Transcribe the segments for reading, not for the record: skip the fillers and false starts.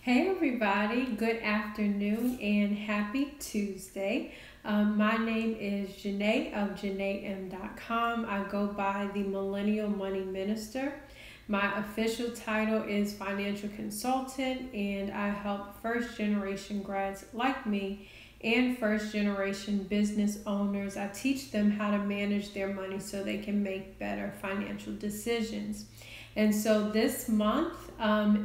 Hey everybody, good afternoon and happy Tuesday. My name is Janae of JanaeM.com. I go by the Millennial Money Minister. My official title is Financial Consultant, and I help first generation grads like me and first generation business owners. I teach them how to manage their money so they can make better financial decisions. And so this month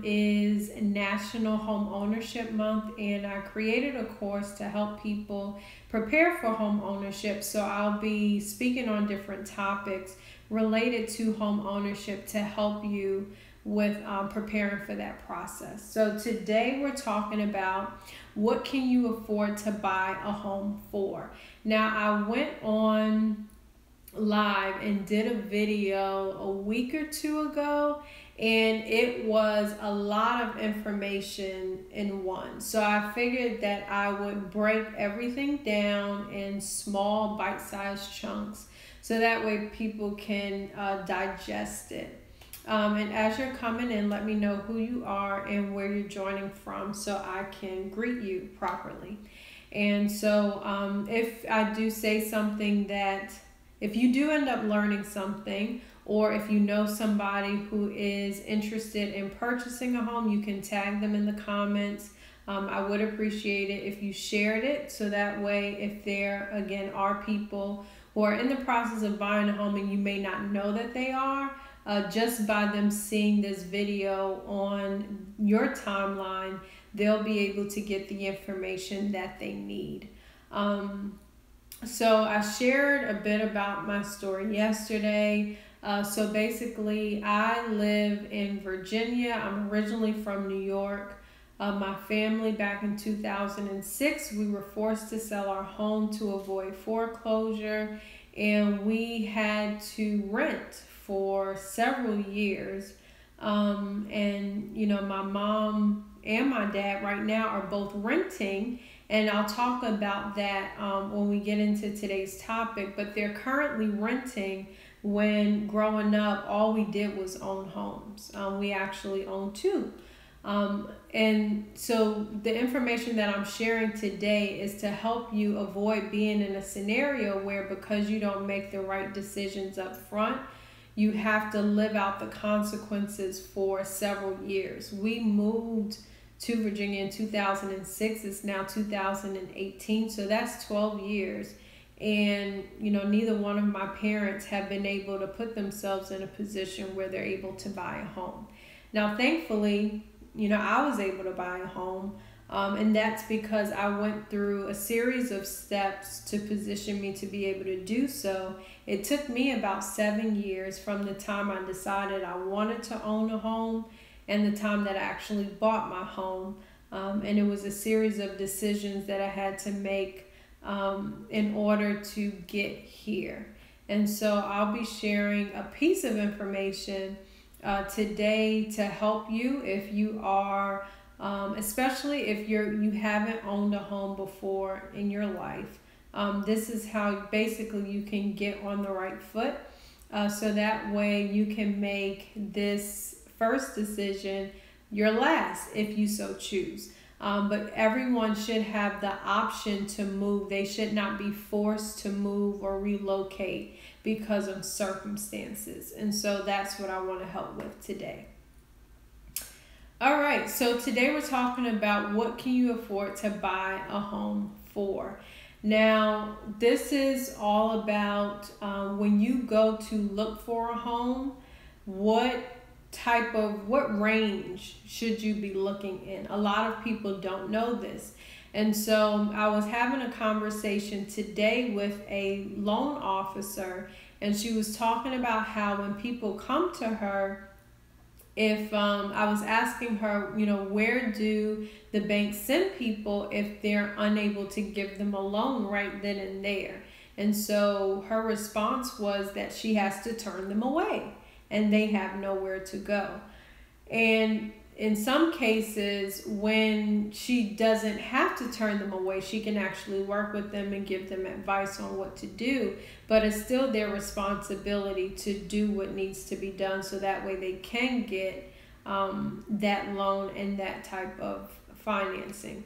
is National Home Ownership Month, and I created a course to help people prepare for home ownership. So I'll be speaking on different topics related to home ownership to help you with preparing for that process. So today we're talking about what can you afford to buy a home for. Now, I went on live and did a video a week or two ago, and it was a lot of information in one. So I figured that I would break everything down in small bite-sized chunks so that way people can digest it. And as you're coming in, let me know who you are and where you're joining from so I can greet you properly. And so if I do say something that if you do end up learning something, or if you know somebody who is interested in purchasing a home, you can tag them in the comments. I would appreciate it if you shared it, so that way if there, again, are people who are in the process of buying a home and you may not know that they are, just by them seeing this video on your timeline, they'll be able to get the information that they need. So I shared a bit about my story yesterday. So basically, I live in Virginia. I'm originally from New York. My family, back in 2006, we were forced to sell our home to avoid foreclosure, and we had to rent for several years. And you know, my mom and my dad right now are both renting, and I'll talk about that when we get into today's topic, but they're currently renting. When growing up, all we did was own homes. We actually own two. And so the information that I'm sharing today is to help you avoid being in a scenario where, because you don't make the right decisions up front, you have to live out the consequences for several years. We moved to Virginia in 2006. It's now 2018, so that's 12 years. And you know, neither one of my parents have been able to put themselves in a position where they're able to buy a home. Now, thankfully, you know, I was able to buy a home, and that's because I went through a series of steps to position me to be able to do so. It took me about 7 years from the time I decided I wanted to own a home and the time that I actually bought my home. And it was a series of decisions that I had to make in order to get here. And so I'll be sharing a piece of information today to help you if you are, especially if you haven't owned a home before in your life. This is how basically you can get on the right foot, so that way you can make this first decision your last if you so choose. But everyone should have the option to move. They should not be forced to move or relocate because of circumstances. And so that's what I want to help with today. All right, so today we're talking about what can you afford to buy a home for. Now, this is all about when you go to look for a home, what range should you be looking in? A lot of people don't know this. And so I was having a conversation today with a loan officer, and she was talking about how when people come to her, if I was asking her, you know, where do the banks send people if they're unable to give them a loan right then and there? And so her response was that she has to turn them away, and they have nowhere to go. And in some cases, when she doesn't have to turn them away, she can actually work with them and give them advice on what to do. But it's still their responsibility to do what needs to be done so that way they can get that loan and that type of financing.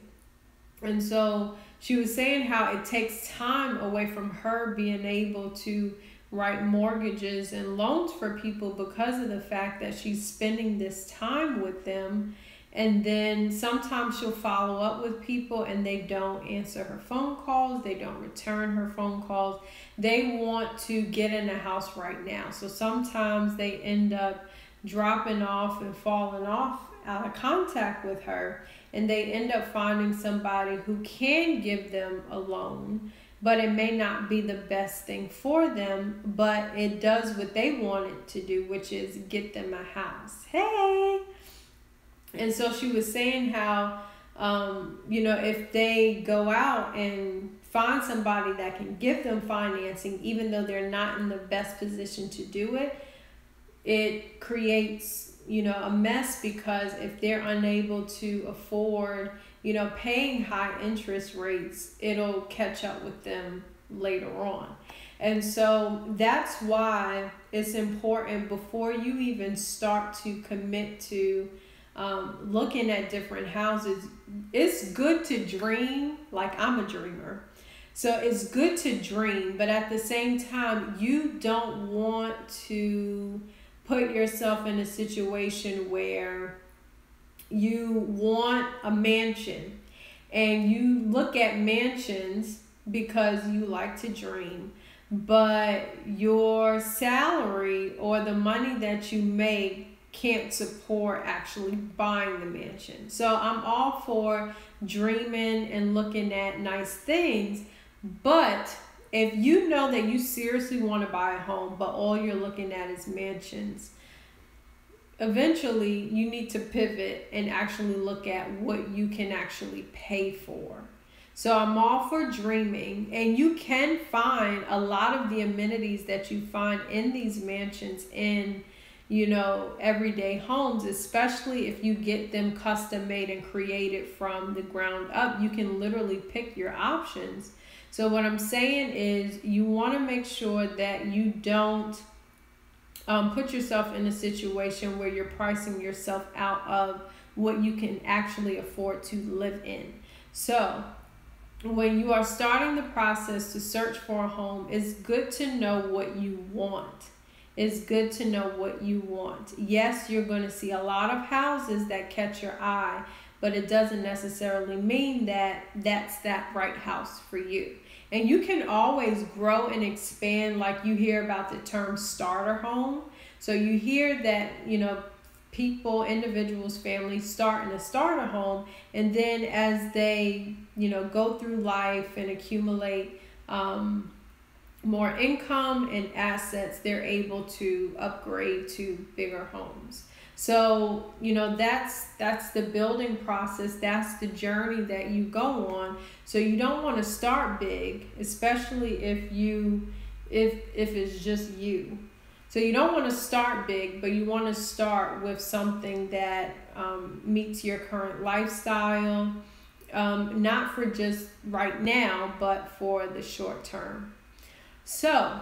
And so she was saying how it takes time away from her being able to write mortgages and loans for people because of the fact that she's spending this time with them. And then sometimes she'll follow up with people and they don't answer her phone calls. They don't return her phone calls. They want to get in the house right now. So sometimes they end up dropping off and falling off out of contact with her. And they end up finding somebody who can give them a loan, but it may not be the best thing for them, but it does what they want it to do, which is get them a house. Hey! And so she was saying how, if they go out and find somebody that can give them financing, even though they're not in the best position to do it, it creates, a mess, because if they're unable to afford, paying high interest rates, it'll catch up with them later on. And so that's why it's important, before you even start to commit to looking at different houses, it's good to dream. Like, I'm a dreamer. So it's good to dream, but at the same time, you don't want to put yourself in a situation where you want a mansion and you look at mansions because you like to dream, but your salary or the money that you make can't support actually buying the mansion. So I'm all for dreaming and looking at nice things, but if you know that you seriously want to buy a home, but all you're looking at is mansions, eventually you need to pivot and actually look at what you can actually pay for. So I'm all for dreaming, and you can find a lot of the amenities that you find in these mansions in, everyday homes, especially if you get them custom made and created from the ground up. You can literally pick your options. So what I'm saying is, you want to make sure that you don't put yourself in a situation where you're pricing yourself out of what you can actually afford to live in. So when you are starting the process to search for a home, it's good to know what you want. It's good to know what you want. Yes, you're going to see a lot of houses that catch your eye, but it doesn't necessarily mean that that's that right house for you. And you can always grow and expand, like you hear about the term starter home. So you hear that, people, individuals, families start in a starter home, and then as they, go through life and accumulate more income and assets, they're able to upgrade to bigger homes. So, that's the building process. That's the journey that you go on. So you don't want to start big, especially if it's just you. So you don't want to start big, but you want to start with something that meets your current lifestyle, not for just right now, but for the short term. So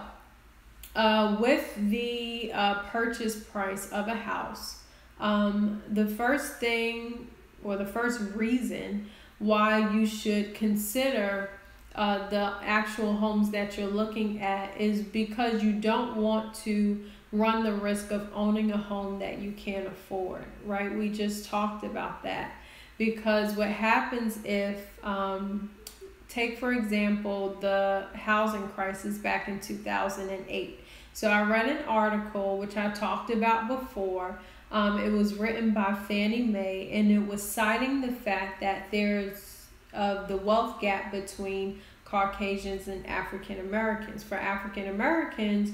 with the purchase price of a house, the first thing, or the first reason why you should consider the actual homes that you're looking at is because you don't want to run the risk of owning a home that you can't afford, right? We just talked about that. Because what happens if, take for example, the housing crisis back in 2008. So I read an article, which I talked about before. It was written by Fannie Mae, and it was citing the fact that there's the wealth gap between Caucasians and African Americans. For African Americans,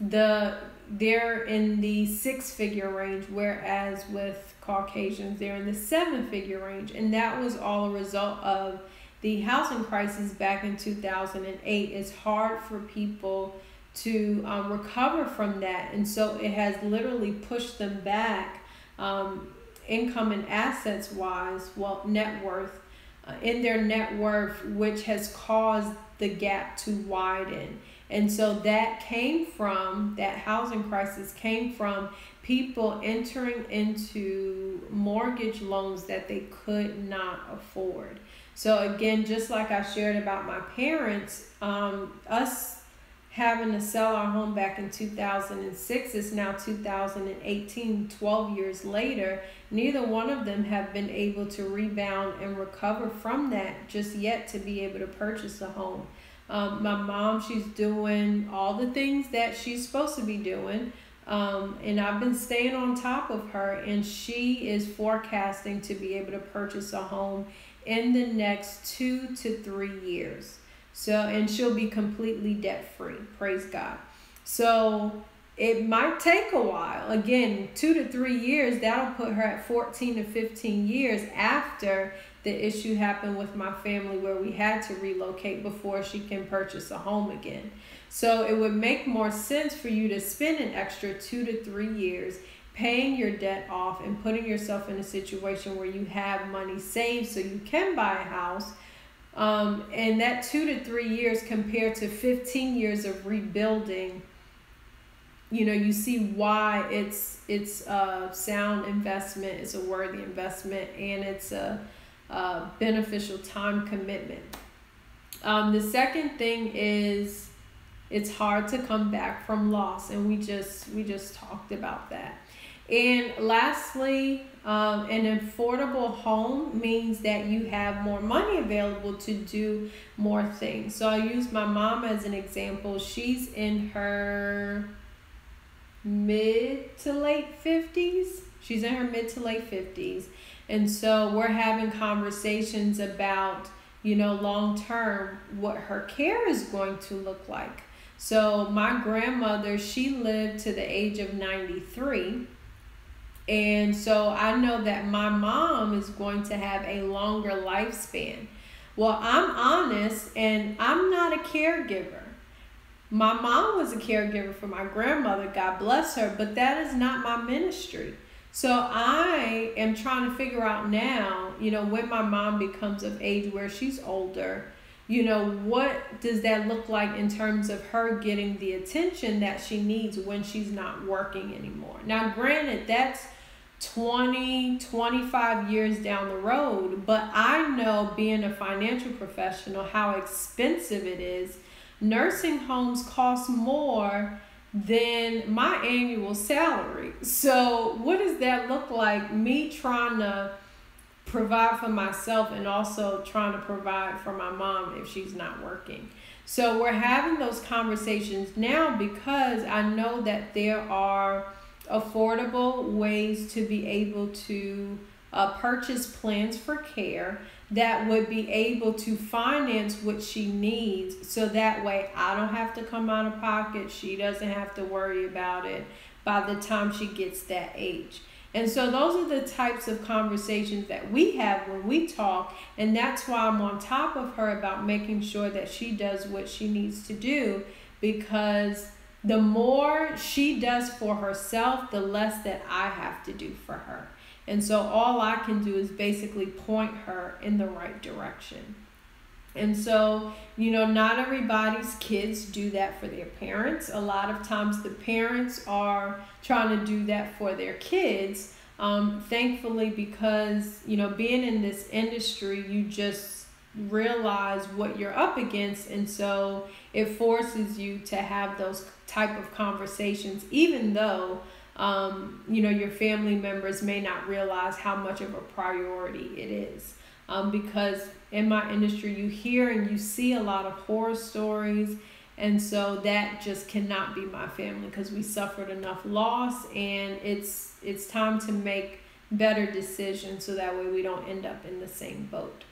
they're in the 6-figure range, whereas with Caucasians, they're in the 7-figure range. And that was all a result of the housing crisis back in 2008. It's hard for people to recover from that. And so it has literally pushed them back, income and assets wise, net worth, in their net worth, which has caused the gap to widen. And so that housing crisis came from people entering into mortgage loans that they could not afford. So again, just like I shared about my parents, us having to sell our home back in 2006, it's now 2018, 12 years later. Neither one of them have been able to rebound and recover from that just yet to be able to purchase a home. My mom, she's doing all the things that she's supposed to be doing. And I've been staying on top of her, and she is forecasting to be able to purchase a home in the next 2 to 3 years. So, and she'll be completely debt free. Praise God. So it might take a while. Again, 2 to 3 years, that'll put her at 14 to 15 years after the issue happened with my family where we had to relocate before she can purchase a home again. So it would make more sense for you to spend an extra 2 to 3 years paying your debt off and putting yourself in a situation where you have money saved so you can buy a house. And that 2 to 3 years compared to 15 years of rebuilding, you see why it's a sound investment, it's a worthy investment, and it's a beneficial time commitment. The second thing is it's hard to come back from loss, and we just talked about that. And lastly, an affordable home means that you have more money available to do more things. So I use my mom as an example. She's in her mid to late 50s. She's in her mid to late 50s. And so we're having conversations about, long term, what her care is going to look like. So my grandmother, she lived to the age of 93. And so I know that my mom is going to have a longer lifespan. Well, I'm honest, and I'm not a caregiver. My mom was a caregiver for my grandmother, God bless her, but that is not my ministry. So I am trying to figure out now, when my mom becomes of age where she's older, what does that look like in terms of her getting the attention that she needs when she's not working anymore? Now, granted, that's 20, 25 years down the road, but I know, being a financial professional, how expensive it is. Nursing homes cost more than my annual salary. So what does that look like? Me trying to provide for myself and also trying to provide for my mom if she's not working. So we're having those conversations now because I know that there are affordable ways to be able to purchase plans for care that would be able to finance what she needs, so that way I don't have to come out of pocket. She doesn't have to worry about it by the time she gets that age. And so those are the types of conversations that we have when we talk, and that's why I'm on top of her about making sure that she does what she needs to do, because the more she does for herself, the less that I have to do for her. And so all I can do is basically point her in the right direction. And so, not everybody's kids do that for their parents. A lot of times the parents are trying to do that for their kids. Thankfully, because, being in this industry, you just realize what you're up against. And so it forces you to have those type of conversations, even though your family members may not realize how much of a priority it is. Because in my industry, you hear and you see a lot of horror stories. And so that just cannot be my family, because we suffered enough loss, and it's time to make better decisions so that way we don't end up in the same boat.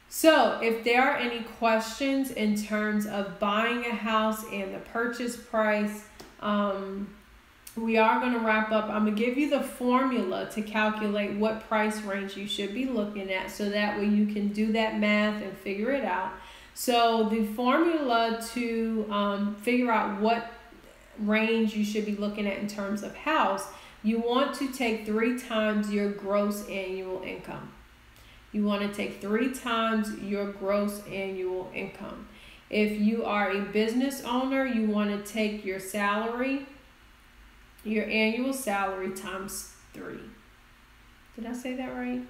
So if there are any questions in terms of buying a house and the purchase price, we are going to wrap up. I'm going to give you the formula to calculate what price range you should be looking at, so that way you can do that math and figure it out. So the formula to figure out what range you should be looking at in terms of house, you want to take 3 times your gross annual income. You want to take 3 times your gross annual income. If you are a business owner, you want to take your salary, your annual salary times 3. Did I say that right?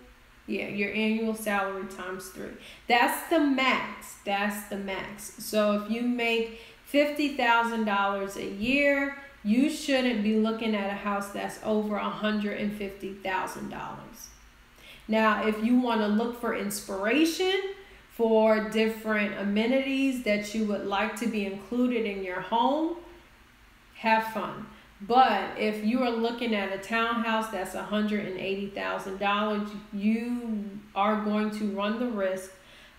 Yeah, your annual salary times 3. That's the max. That's the max. So if you make $50,000 a year, you shouldn't be looking at a house that's over $150,000. Now, if you want to look for inspiration for different amenities that you would like to be included in your home, have fun. But if you are looking at a townhouse that's $180,000, you are going to run the risk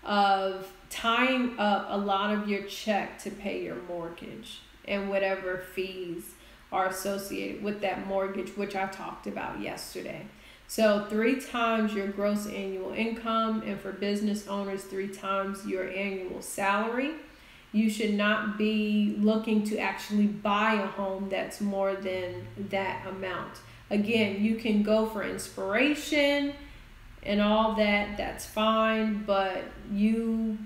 of tying up a lot of your check to pay your mortgage and whatever fees are associated with that mortgage, which I talked about yesterday. So 3 times your gross annual income, and for business owners, 3 times your annual salary. You should not be looking to actually buy a home that's more than that amount. Again, you can go for inspiration and all that, that's fine, but you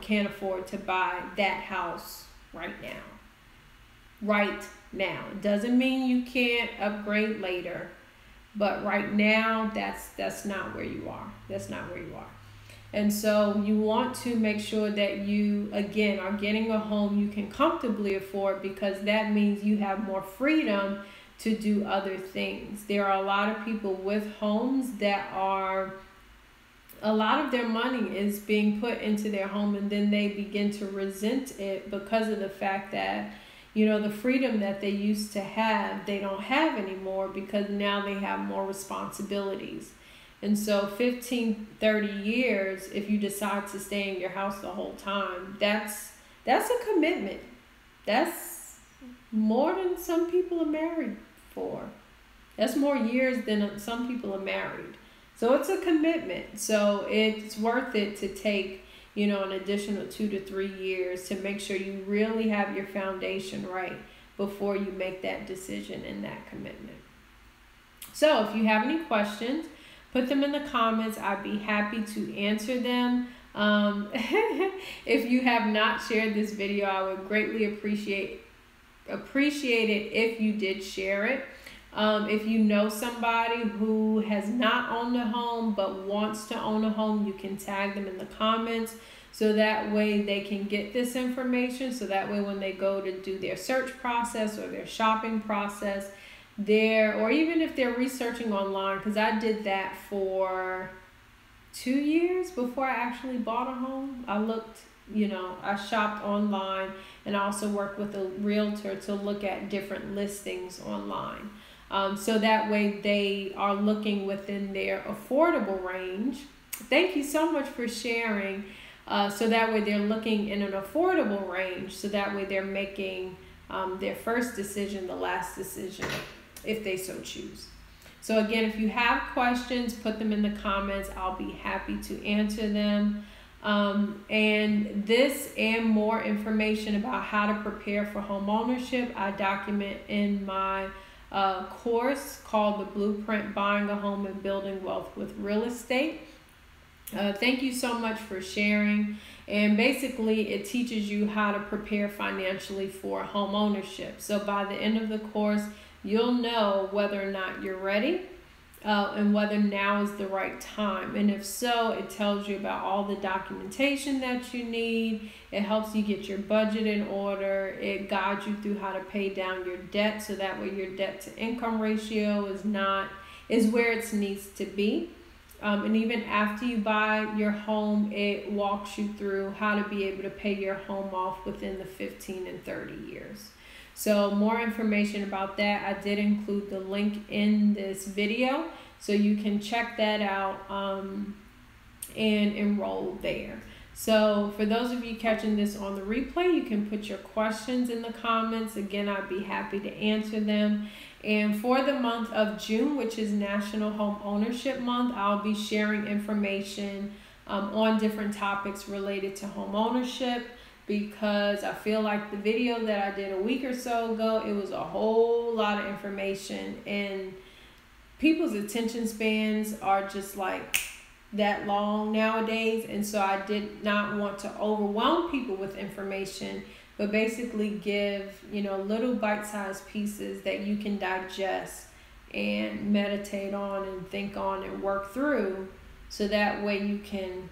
can't afford to buy that house right now. Right now. It doesn't mean you can't upgrade later, but right now that's not where you are. That's not where you are. And so you want to make sure that you, again, are getting a home you can comfortably afford, because that means you have more freedom to do other things. There are a lot of people with homes that are, a lot of their money is being put into their home, and then they begin to resent it because of the fact that, the freedom that they used to have, they don't have anymore, because now they have more responsibilities. And so 15, 30 years, if you decide to stay in your house the whole time, that's a commitment. That's more than some people are married for. That's more years than some people are married. So it's a commitment. So it's worth it to take, an additional 2 to 3 years to make sure you really have your foundation right before you make that decision and that commitment. So if you have any questions, put them in the comments. I'd be happy to answer them. If you have not shared this video, I would greatly appreciate it if you did share it. If you know somebody who has not owned a home but wants to own a home, you can tag them in the comments, so that way they can get this information. So that way when they go to do their search process or their shopping process, or even if they're researching online, because I did that for 2 years before I actually bought a home. I looked, I shopped online, and I also worked with a realtor to look at different listings online. So that way they are looking within their affordable range. Thank you so much for sharing. So that way they're looking in an affordable range. So that way they're making their first decision the last decision, if they so choose. So again, if you have questions, put them in the comments. I'll be happy to answer them. And this and more information about how to prepare for home ownership, I document in my course called The Blueprint: Buying a Home and Building Wealth with Real Estate. Thank you so much for sharing. And basically it teaches you how to prepare financially for home ownership. So by the end of the course, you'll know whether or not you're ready and whether now is the right time. And if so, it tells you about all the documentation that you need. It helps you get your budget in order. It guides you through how to pay down your debt, so that way your debt to income ratio is where it needs to be. And even after you buy your home, it walks you through how to be able to pay your home off within the 15 and 30 years. So more information about that, I did include the link in this video, so you can check that out and enroll there. So for those of you catching this on the replay, you can put your questions in the comments. Again, I'd be happy to answer them. And for the month of June, which is National Home Ownership Month, I'll be sharing information on different topics related to home ownership, because I feel like the video that I did a week or so ago, it was a whole lot of information, and people's attention spans are just like that long nowadays, and so I did not want to overwhelm people with information, but basically give, little bite-sized pieces that you can digest and meditate on and think on and work through, so that way you can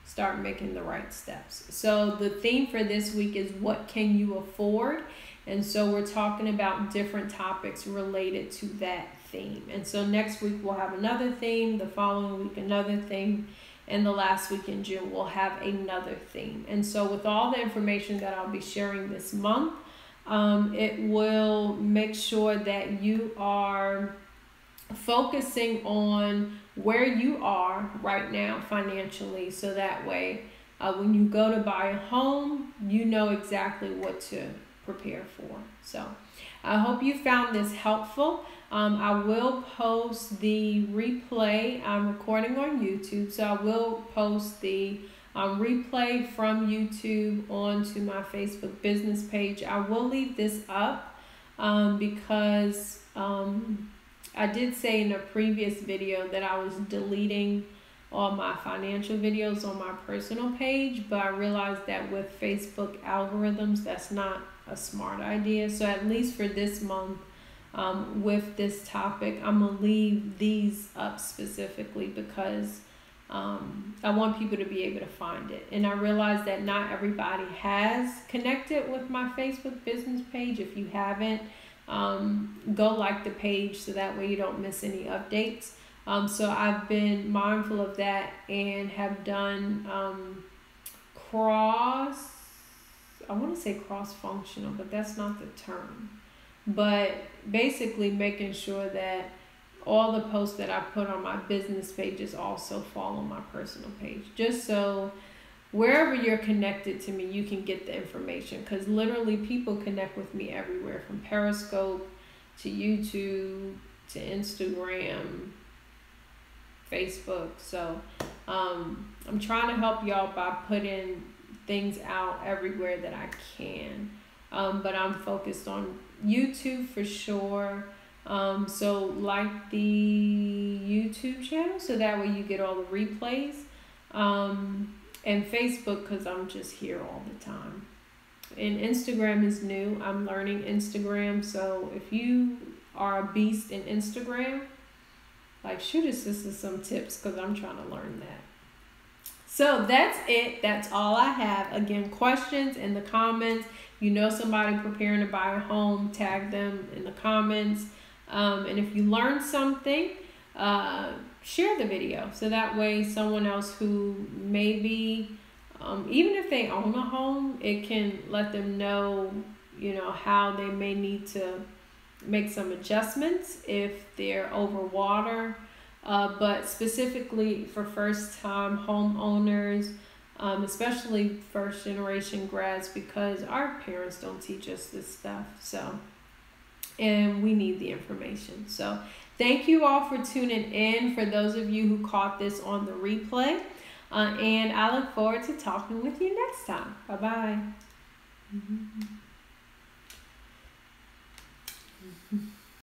start making the right steps. So the theme for this week is, what can you afford? And so we're talking about different topics related to that theme. And so next week we'll have another theme, the following week another theme, and the last week in June we'll have another theme. And so with all the information that I'll be sharing this month, it will make sure that you are focusing on where you are right now financially, so that way when you go to buy a home, you know exactly what to prepare for. So I hope you found this helpful. I will post the replay. I'm recording on YouTube, so I will post the replay from YouTube onto my Facebook business page. I will leave this up because I did say in a previous video that I was deleting all my financial videos on my personal page, but I realized that with Facebook algorithms, that's not a smart idea. So at least for this month, with this topic, I'm gonna leave these up specifically because I want people to be able to find it. And I realize that not everybody has connected with my Facebook business page. If you haven't, go like the page so that way you don't miss any updates. So I've been mindful of that and have done I want to say cross-functional, but that's not the term. But basically making sure that all the posts that I put on my business pages also fall on my personal page, just so wherever you're connected to me, you can get the information, because literally people connect with me everywhere, from Periscope to YouTube to Instagram, Facebook. So I'm trying to help y'all by putting things out everywhere that I can. But I'm focused on YouTube for sure. So like the YouTube channel, so that way you get all the replays. And Facebook, because I'm just here all the time. And Instagram is new. I'm learning Instagram. So if you are a beast in Instagram, like, shoot us some tips, because I'm trying to learn that. So that's it. That's all I have. Again, questions in the comments. You know somebody preparing to buy a home, tag them in the comments. And if you learned something, share the video, so that way someone else who maybe, even if they own a home, it can let them know, how they may need to make some adjustments if they're over water. But specifically for first-time homeowners, especially first-generation grads, because our parents don't teach us this stuff. So, and we need the information. So thank you all for tuning in, for those of you who caught this on the replay. And I look forward to talking with you next time. Bye-bye.